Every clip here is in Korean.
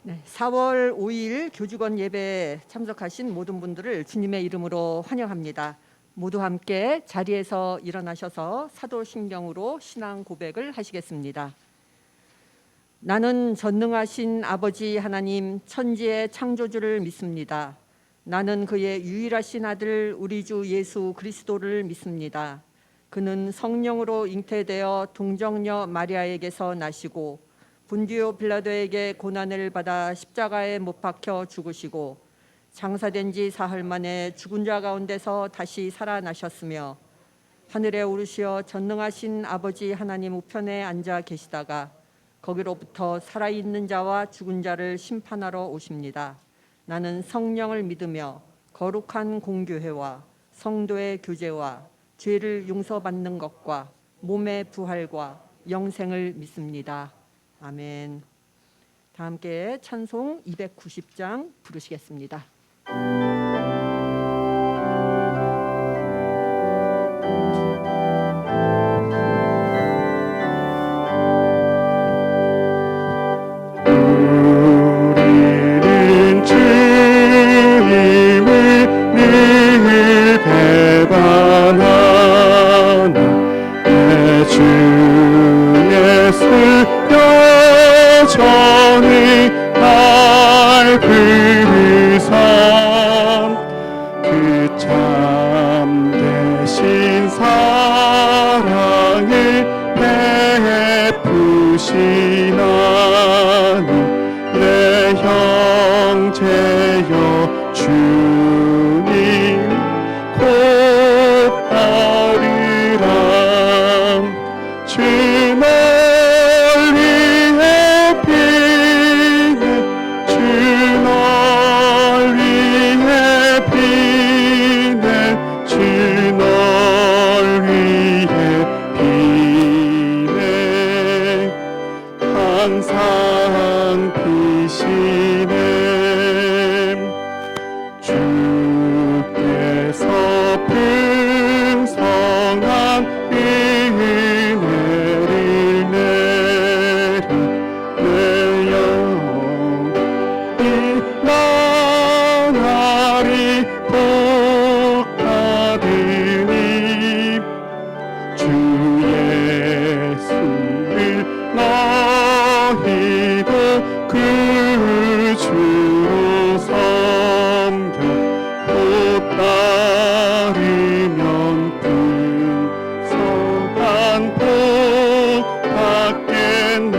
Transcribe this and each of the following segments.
네, 4월 5일 교직원 예배에 참석하신 모든 분들을 주님의 이름으로 환영합니다. 모두 함께 자리에서 일어나셔서 사도신경으로 신앙 고백을 하시겠습니다. 나는 전능하신 아버지 하나님 천지의 창조주를 믿습니다. 나는 그의 유일하신 아들 우리 주 예수 그리스도를 믿습니다. 그는 성령으로 잉태되어 동정녀 마리아에게서 나시고 본디오 빌라도에게 고난을 받아 십자가에 못 박혀 죽으시고 장사된 지 사흘 만에 죽은 자 가운데서 다시 살아나셨으며 하늘에 오르시어 전능하신 아버지 하나님 우편에 앉아 계시다가 거기로부터 살아있는 자와 죽은 자를 심판하러 오십니다. 나는 성령을 믿으며 거룩한 공교회와 성도의 교제와 죄를 용서받는 것과 몸의 부활과 영생을 믿습니다. 아멘. 다 함께 찬송 290장 부르시겠습니다. 우리는 주님을 늘 배반하나 내 주 예수 여전히 날 부르사 그 참되신 사랑을 베푸시나니 내 형제여 주님 곧 따르라 주 널리에 비네 주 널리에 비네 주 널리에 비네 항상 비시네 주께서 풍성한 은혜를 내리 내 영이 나날이 복하리니 주 예수를 너희도 그 주로 섬겨 곧 따르면 풍성한 복 받겠네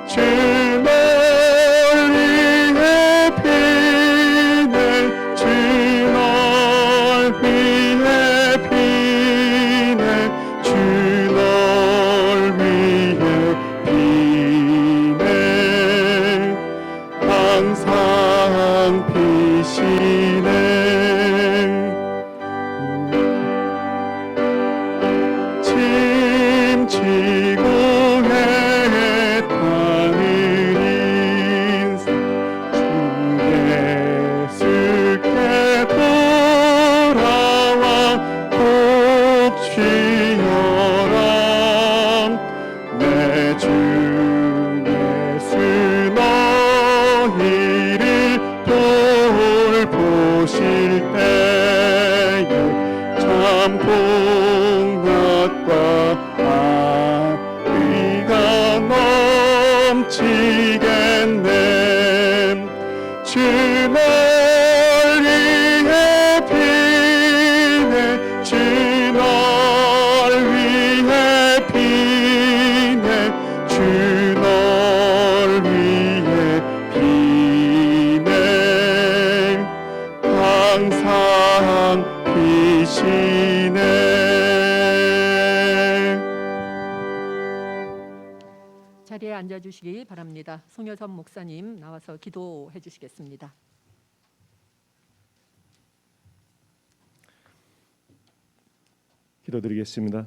주 널리에 비네 주 널리에 비네 주 널리에 비네 항상 비시네 짐지고 애타는 인생 주 예수께 돌아와 복 취하라 내 주 예수 너희를 돌보실 때에 참 복락과 의가 넘치겠네 주 널리에 비네 주 널리에 비네 주 널리에 비네 항상 비시네 자리에 앉아주시기 바랍니다. 송여섭 목사님 나와서 기도해 주시겠습니다. 기도드리겠습니다.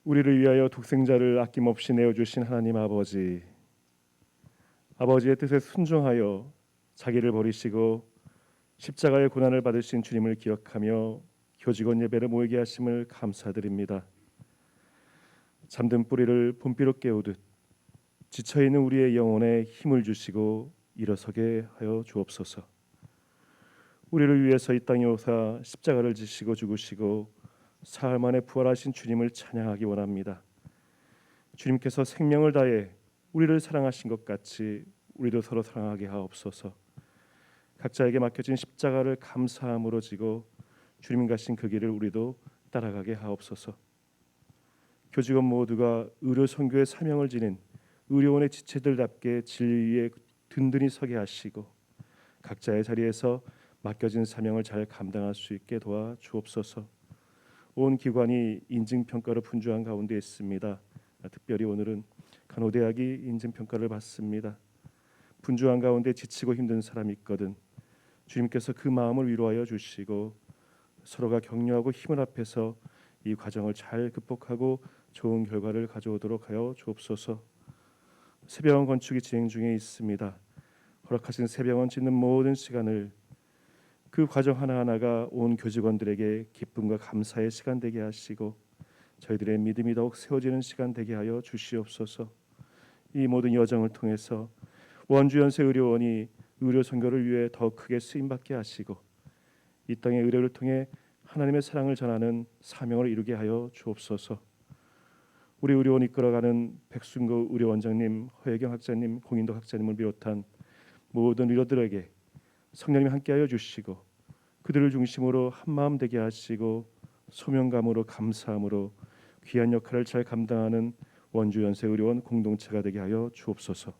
우리를 위하여 독생자를 아낌없이 내어주신 하나님 아버지, 아버지의 뜻에 순종하여 자기를 버리시고 십자가의 고난을 받으신 주님을 기억하며 교직원 예배를 모이게 하심을 감사드립니다. 잠든 뿌리를 봄비로 깨우듯 지쳐있는 우리의 영혼에 힘을 주시고 일어서게 하여 주옵소서. 우리를 위해서 이 땅에 오사 십자가를 지시고 죽으시고 사흘 만에 부활하신 주님을 찬양하기 원합니다. 주님께서 생명을 다해 우리를 사랑하신 것 같이 우리도 서로 사랑하게 하옵소서. 각자에게 맡겨진 십자가를 감사함으로 지고 주님 가신 그 길을 우리도 따라가게 하옵소서. 교직원 모두가 의료 선교의 사명을 지닌 의료원의 지체들답게 진리 위에 든든히 서게 하시고 각자의 자리에서 맡겨진 사명을 잘 감당할 수 있게 도와 주옵소서. 온 기관이 인증평가로 분주한 가운데 있습니다. 특별히 오늘은 간호대학이 인증평가를 받습니다. 분주한 가운데 지치고 힘든 사람이 있거든 주님께서 그 마음을 위로하여 주시고 서로가 격려하고 힘을 합해서 이 과정을 잘 극복하고 좋은 결과를 가져오도록 하여 주옵소서. 새병원 건축이 진행 중에 있습니다. 허락하신 새병원 짓는 모든 시간을 그 과정 하나하나가 온 교직원들에게 기쁨과 감사의 시간 되게 하시고 저희들의 믿음이 더욱 세워지는 시간 되게 하여 주시옵소서. 이 모든 여정을 통해서 원주연세의료원이 의료 선교를 위해 더 크게 쓰임받게 하시고 이 땅의 의료를 통해 하나님의 사랑을 전하는 사명을 이루게 하여 주옵소서. 우리 의료원 이끌어가는 백순구 의료원장님, 허혜경 학자님, 공인도 학자님을 비롯한 모든 의료들에게 성령님 함께하여 주시고 그들을 중심으로 한마음 되게 하시고 소명감으로 감사함으로 귀한 역할을 잘 감당하는 원주연세의료원 공동체가 되게 하여 주옵소서.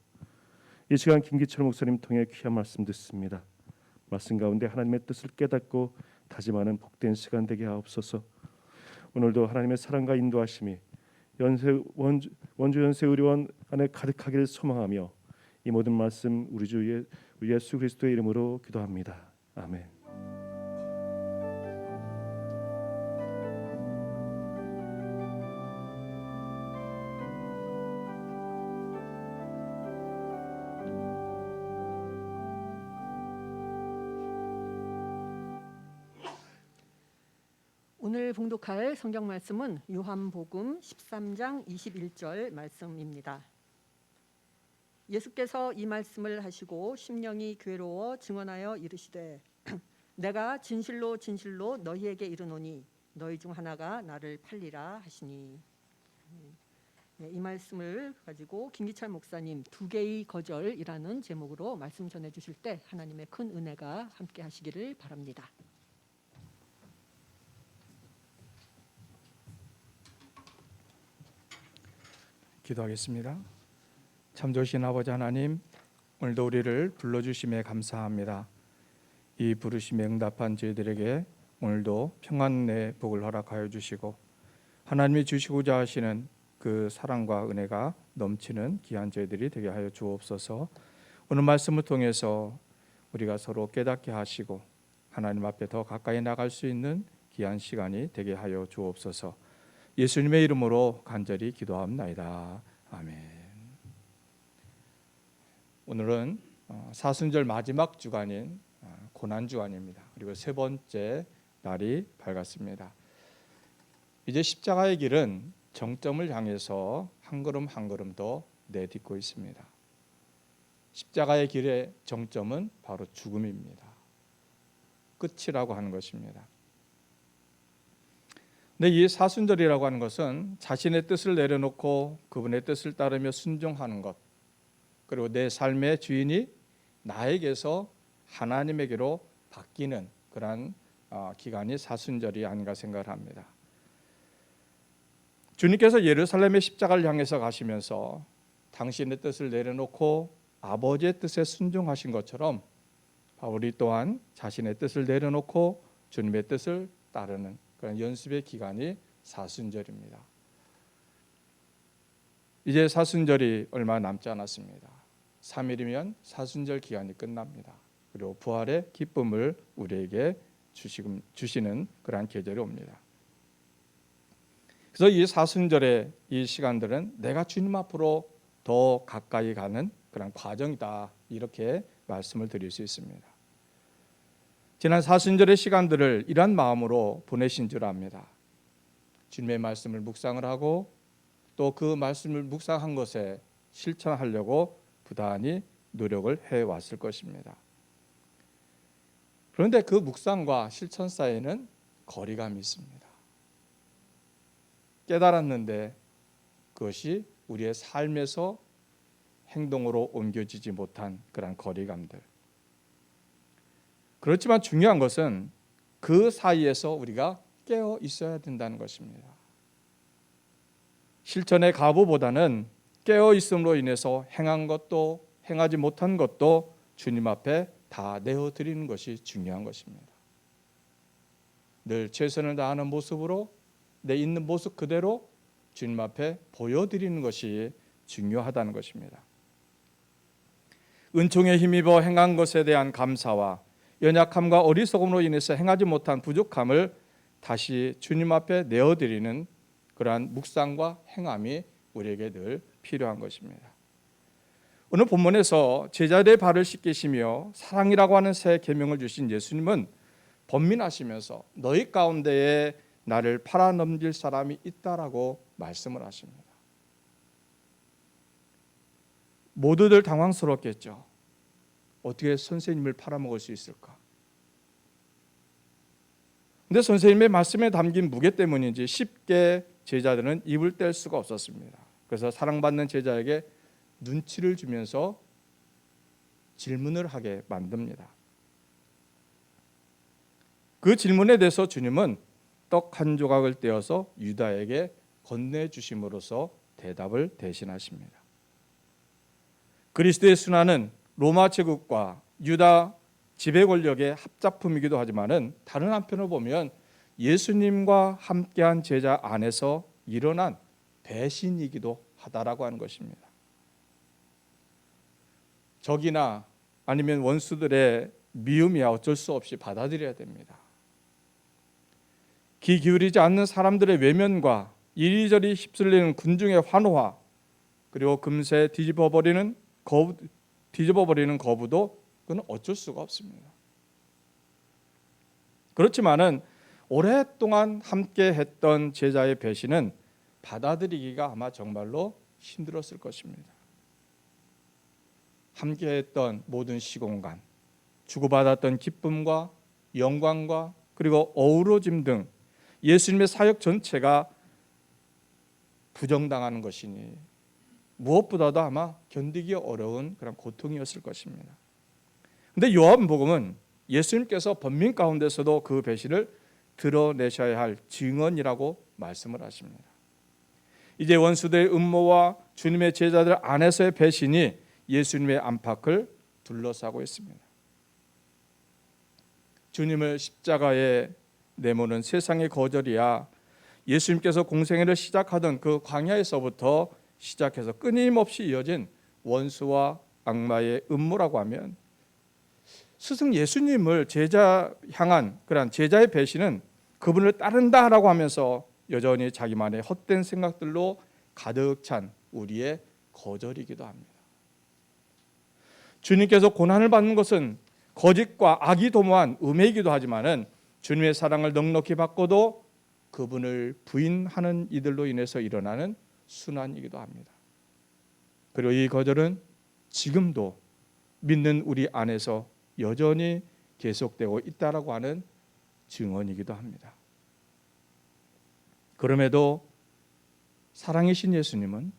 이 시간 김기철 목사님 통해 귀한 말씀 듣습니다. 말씀 가운데 하나님의 뜻을 깨닫고 다짐하는 복된 시간 되게 하옵소서. 오늘도 하나님의 사랑과 인도하심이 원주 연세의료원 안에 가득하기를 소망하며 이 모든 말씀 우리 주 예수 그리스도의 이름으로 기도합니다. 아멘. 오늘 봉독할 성경 말씀은 요한복음 13장 21절 말씀입니다. 예수께서 이 말씀을 하시고 심령이 괴로워 증언하여 이르시되 내가 진실로 진실로 너희에게 이르노니 너희 중 하나가 나를 팔리라 하시니. 이 말씀을 가지고 김기철 목사님 두 개의 거절이라는 제목으로 말씀 전해 주실 때 하나님의 큰 은혜가 함께 하시기를 바랍니다. 기도하겠습니다. 참 좋으신 아버지 하나님, 오늘도 우리를 불러주심에 감사합니다. 이 부르심에 응답한 저희들에게 오늘도 평안의 복을 허락하여 주시고 하나님이 주시고자 하시는 그 사랑과 은혜가 넘치는 귀한 저희들이 되게 하여 주옵소서. 오늘 말씀을 통해서 우리가 서로 깨닫게 하시고 하나님 앞에 더 가까이 나갈 수 있는 귀한 시간이 되게 하여 주옵소서. 예수님의 이름으로 간절히 기도합나이다. 아멘. 오늘은 사순절 마지막 주간인 고난주간입니다. 그리고 세 번째 날이 밝았습니다. 이제 십자가의 길은 정점을 향해서 한 걸음 한 걸음 더 내딛고 있습니다. 십자가의 길의 정점은 바로 죽음입니다. 끝이라고 하는 것입니다. 근데 이 사순절이라고 하는 것은 자신의 뜻을 내려놓고 그분의 뜻을 따르며 순종하는 것, 그리고 내 삶의 주인이 나에게서 하나님에게로 바뀌는 그러한 기간이 사순절이 아닌가 생각을 합니다. 주님께서 예루살렘의 십자가를 향해서 가시면서 당신의 뜻을 내려놓고 아버지의 뜻에 순종하신 것처럼 바울이 또한 자신의 뜻을 내려놓고 주님의 뜻을 따르는 그런 연습의 기간이 사순절입니다. 이제 사순절이 얼마 남지 않았습니다. 3일이면 사순절 기간이 끝납니다. 그리고 부활의 기쁨을 우리에게 주시는 그러한 계절이 옵니다. 그래서 이 사순절의 이 시간들은 내가 주님 앞으로 더 가까이 가는 그런 과정이다, 이렇게 말씀을 드릴 수 있습니다. 지난 사순절의 시간들을 이러한 마음으로 보내신 줄 압니다. 주님의 말씀을 묵상을 하고 또 그 말씀을 묵상한 것에 실천하려고 부단히 노력을 해왔을 것입니다. 그런데 그 묵상과 실천 사이에는 거리감이 있습니다. 깨달았는데 그것이 우리의 삶에서 행동으로 옮겨지지 못한 그런 거리감들. 그렇지만 중요한 것은 그 사이에서 우리가 깨어 있어야 된다는 것입니다. 실천의 가부보다는 깨어 있음으로 인해서 행한 것도 행하지 못한 것도 주님 앞에 다 내어드리는 것이 중요한 것입니다. 늘 최선을 다하는 모습으로 내 있는 모습 그대로 주님 앞에 보여드리는 것이 중요하다는 것입니다. 은총에 힘입어 행한 것에 대한 감사와 연약함과 어리석음으로 인해서 행하지 못한 부족함을 다시 주님 앞에 내어드리는 그러한 묵상과 행함이 우리에게 늘 필요한 것입니다. 오늘 본문에서 제자들의 발을 씻기시며 사랑이라고 하는 새 계명을 주신 예수님은 번민하시면서 너희 가운데에 나를 팔아넘길 사람이 있다라고 말씀을 하십니다. 모두들 당황스럽겠죠. 어떻게 선생님을 팔아먹을 수 있을까? 근데 선생님의 말씀에 담긴 무게 때문인지 쉽게 제자들은 입을 뗄 수가 없었습니다. 그래서 사랑받는 제자에게 눈치를 주면서 질문을 하게 만듭니다. 그 질문에 대해서 주님은 떡 한 조각을 떼어서 유다에게 건네주심으로써 대답을 대신하십니다. 그리스도의 순환은 로마 제국과 유다 지배 권력의 합작품이기도 하지만은 다른 한편으로 보면 예수님과 함께한 제자 안에서 일어난 배신이기도 하다라고 하는 것입니다. 적이나 아니면 원수들의 미움이야 어쩔 수 없이 받아들여야 됩니다. 귀 기울이지 않는 사람들의 외면과 이리저리 휩쓸리는 군중의 환호와 그리고 금세 뒤집어버리는 거부도 그건 어쩔 수가 없습니다. 그렇지만은 오랫동안 함께 했던 제자의 배신은 받아들이기가 아마 정말로 힘들었을 것입니다. 함께 했던 모든 시공간, 주고받았던 기쁨과 영광과 그리고 어우러짐 등 예수님의 사역 전체가 부정당하는 것이니 무엇보다도 아마 견디기 어려운 그런 고통이었을 것입니다. 그런데 요한복음은 예수님께서 번민 가운데서도 그 배신을 드러내셔야 할 증언이라고 말씀을 하십니다. 이제 원수들의 음모와 주님의 제자들 안에서의 배신이 예수님의 안팎을 둘러싸고 있습니다. 주님을 십자가에 내모는 세상의 거절이야 예수님께서 공생애를 시작하던 그 광야에서부터 시작해서 끊임없이 이어진 원수와 악마의 음모라고 하면 스승 예수님을 제자 향한 그런 제자의 배신은 그분을 따른다라고 하면서 여전히 자기만의 헛된 생각들로 가득 찬 우리의 거절이기도 합니다. 주님께서 고난을 받는 것은 거짓과 악이 도모한 음해이기도 하지만은 주님의 사랑을 넉넉히 받고도 그분을 부인하는 이들로 인해서 일어나는 순환이기도 합니다. 그리고 이 거절은 지금도 믿는 우리 안에서 여전히 계속되고 있다라고 하는 증언이기도 합니다. 그럼에도 사랑이신 예수님은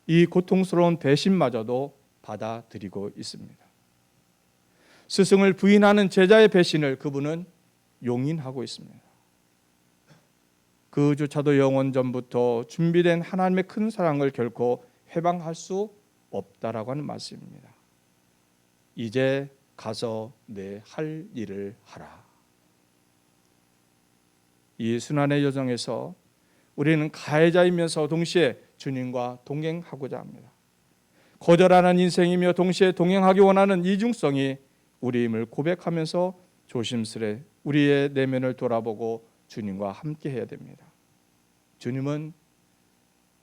이 고통스러운 배신마저도 받아들이고 있습니다. 스승을 부인하는 제자의 배신을 그분은 용인하고 있습니다. 그조차도 영원 전부터 준비된 하나님의 큰 사랑을 결코 회방할 수 없다라고 하는 말씀입니다. 이제 가서 내 할 일을 하라. 이 순환의 여정에서 우리는 가해자이면서 동시에 주님과 동행하고자 합니다. 거절하는 인생이며 동시에 동행하기 원하는 이중성이 우리임을 고백하면서 조심스레 우리의 내면을 돌아보고 주님과 함께 해야 됩니다. 주님은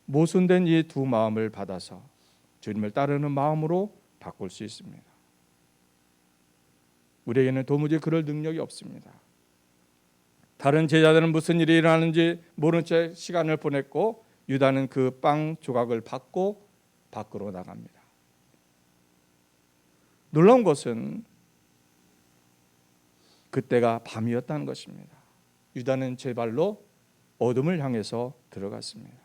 모순된 이 두 마음을 받아서 주님을 따르는 마음으로 바꿀 수 있습니다. 우리에게는 도무지 그럴 능력이 없습니다. 다른 제자들은 무슨 일이 일어나는지 모른 채 시간을 보냈고 유다는 그 빵 조각을 받고 밖으로 나갑니다. 놀라운 것은 그때가 밤이었다는 것입니다. 유다는 제 발로 어둠을 향해서 들어갔습니다.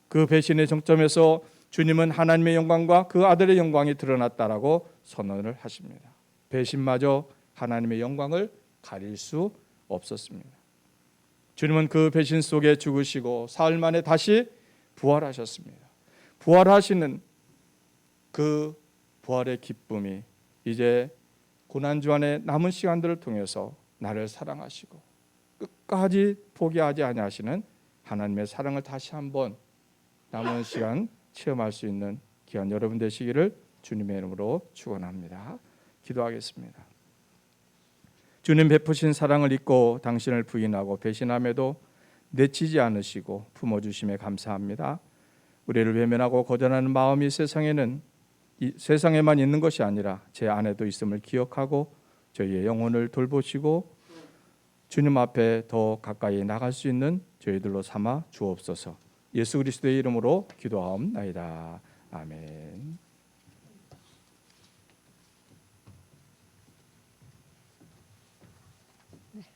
그 배신의 정점에서 주님은 하나님의 영광과 그 아들의 영광이 드러났다라고 선언을 하십니다. 배신마저 하나님의 영광을 가릴 수 없었습니다. 주님은 그 배신 속에 죽으시고 사흘 만에 다시 부활하셨습니다. 부활하시는 그 부활의 기쁨이 이제 고난주안의 남은 시간들을 통해서 나를 사랑하시고 끝까지 포기하지 아니하시는 하나님의 사랑을 다시 한번 남은 시간 체험할 수 있는 귀한 여러분 되시기를 주님의 이름으로 축원합니다. 기도하겠습니다. 주님 베푸신 사랑을 잊고 당신을 부인하고 배신함에도 내치지 않으시고 품어주심에 감사합니다. 우리를 외면하고 거절하는 마음이 세상에만 있는 것이 아니라 제 안에도 있음을 기억하고 저희의 영혼을 돌보시고 주님 앞에 더 가까이 나갈 수 있는 저희들로 삼아 주옵소서. 예수 그리스도의 이름으로 기도하옵나이다. 아멘.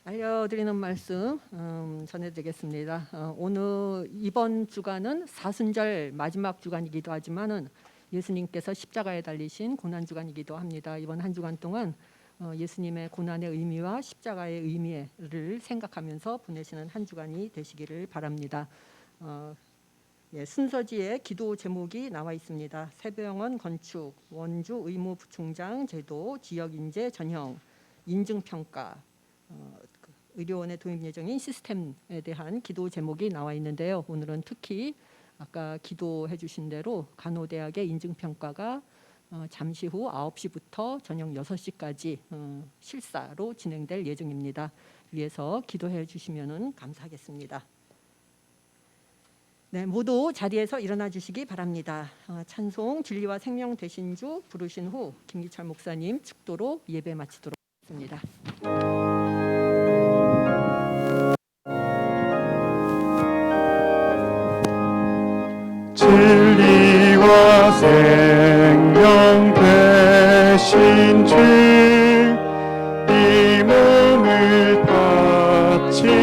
알려드리는 말씀 전해드리겠습니다. 오늘 이번 주간은 사순절 마지막 주간이기도 하지만은 예수님께서 십자가에 달리신 고난 주간이기도 합니다. 이번 한 주간 동안 예수님의 고난의 의미와 십자가의 의미를 생각하면서 보내시는 한 주간이 되시기를 바랍니다. 순서지에 기도 제목이 나와 있습니다. 새벽원 건축, 원주 의무 부총장 제도, 지역 인재 전형, 인증평가, 의료원의 도입 예정인 시스템에 대한 기도 제목이 나와 있는데요. 오늘은 특히 아까 기도해 주신 대로 간호대학의 인증평가가 잠시 후 9시부터 저녁 6시까지 실사로 진행될 예정입니다. 위해서 기도해 주시면 감사하겠습니다. 네, 모두 자리에서 일어나 주시기 바랍니다. 찬송 진리와 생명 되신 주 부르신 후 김기철 목사님 축도로 예배 마치도록 하겠습니다. 진리와 생명 되신 주 이 몸을 바치옵니다.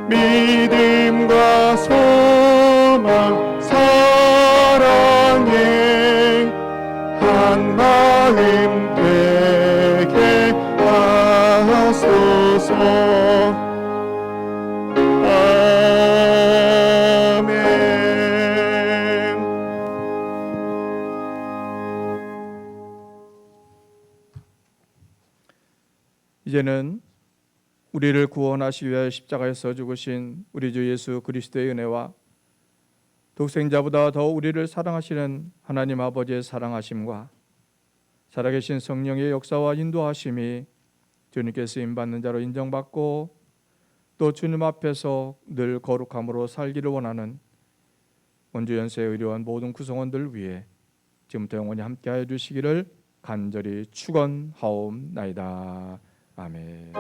믿음과 소망 사랑에 한 마음 되게 하소서. 이제는 우리를 구원하시기 위하여 십자가에서 죽으신 우리 주 예수 그리스도의 은혜와 독생자보다 더 우리를 사랑하시는 하나님 아버지의 사랑하심과 살아계신 성령의 역사와 인도하심이 주님께 쓰임받는 자로 인정받고 또 주님 앞에서 늘 거룩함으로 살기를 원하는 원주연세 의료원 모든 구성원들 위해 지금부터 영원히 함께하여 주시기를 간절히 축원하옵나이다. 아멘.